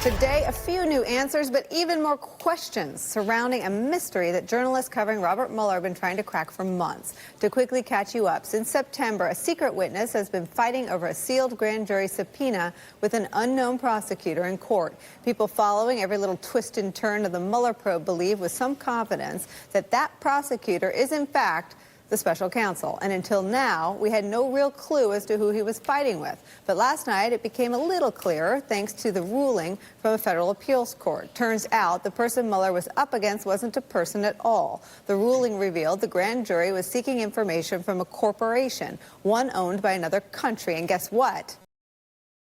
Today, a few new answers, but even more questions surrounding a mystery that journalists covering Robert Mueller have been trying to crack for months. To quickly catch you up, since September, a secret witness has been fighting over a sealed grand jury subpoena with an unknown prosecutor in court. People following every little twist and turn of the Mueller probe believe with some confidence that that prosecutor is, in fact, the special counsel. And until now, we had no real clue as to who he was fighting with. But last night, it became a little clearer thanks to the ruling from a federal appeals court. Turns out the person Mueller was up against wasn't a person at all. The ruling revealed the grand jury was seeking information from a corporation, one owned by another country. And guess what?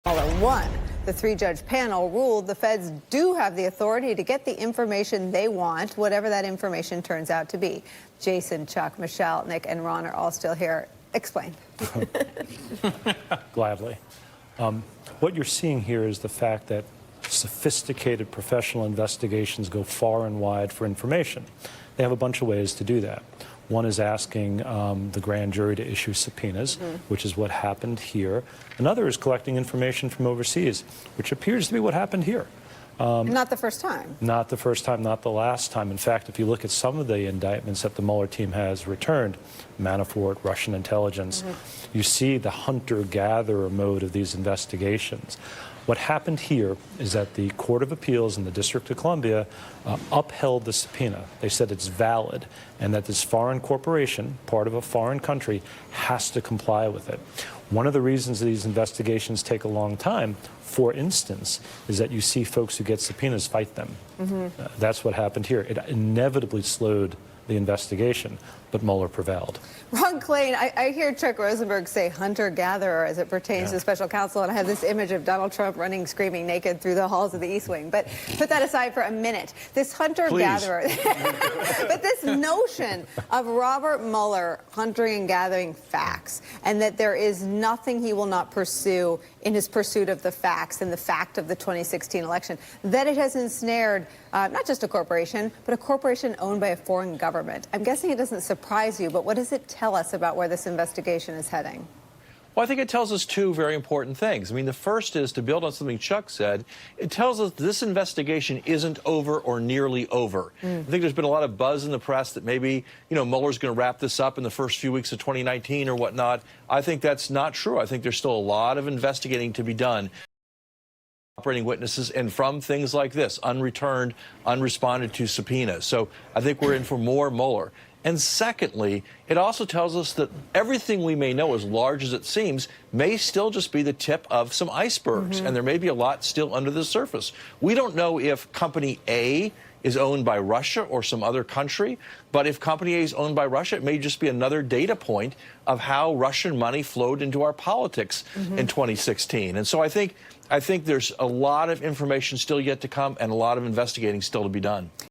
Mueller won. The three-judge panel ruled the feds do have the authority to get the information they want, whatever that information turns out to be. Jason, Chuck, Michelle, Nick, and Ron are all still here. Explain. Gladly. What you're seeing here is the fact that sophisticated professional investigations go far and wide for information. They have a bunch of ways to do that. One is asking the grand jury to issue subpoenas, which is what happened here. Another is collecting information from overseas, which appears to be what happened here. Not the first time. Not the first time, not the last time. In fact, if you look at some of the indictments that the Mueller team has returned, Manafort, Russian intelligence, you see the hunter-gatherer mode of these investigations. What happened here is that the Court of Appeals in the District of Columbia upheld the subpoena. They said it's valid and that this foreign corporation, part of a foreign country, has to comply with it. One of the reasons these investigations take a long time, for instance, is that you see folks who get subpoenas fight them. That's what happened here. It inevitably slowed the investigation, but Mueller prevailed. Ron Klain, I hear Chuck Rosenberg say hunter-gatherer as it pertains to special counsel, and I have this image of Donald Trump running, screaming naked through the halls of the East Wing. But put that aside for a minute. This hunter-gatherer, but this notion of Robert Mueller hunting and gathering facts, and that there is nothing he will not pursue in his pursuit of the facts and the fact of the 2016 election, that it has ensnared not just a corporation, but a corporation owned by a foreign government. I'm guessing it doesn't surprise you, but what does it tell us about where this investigation is heading? Well, I think it tells us two very important things. I mean, the first is, to build on something Chuck said, it tells us this investigation isn't over or nearly over. I think there's been a lot of buzz in the press that maybe, Mueller's going to wrap this up in the first few weeks of 2019 or whatnot. I think that's not true. I think there's still a lot of investigating to be done. Operating witnesses, and from things like this, unreturned, unresponded to subpoenas. So I think we're in for more Mueller. And secondly, it also tells us that everything we may know, as large as it seems, may still just be the tip of some icebergs, and there may be a lot still under the surface. We don't know if Company A is owned by Russia or some other country, but if Company A is owned by Russia, it may just be another data point of how Russian money flowed into our politics in 2016. And so I think there's a lot of information still yet to come and a lot of investigating still to be done.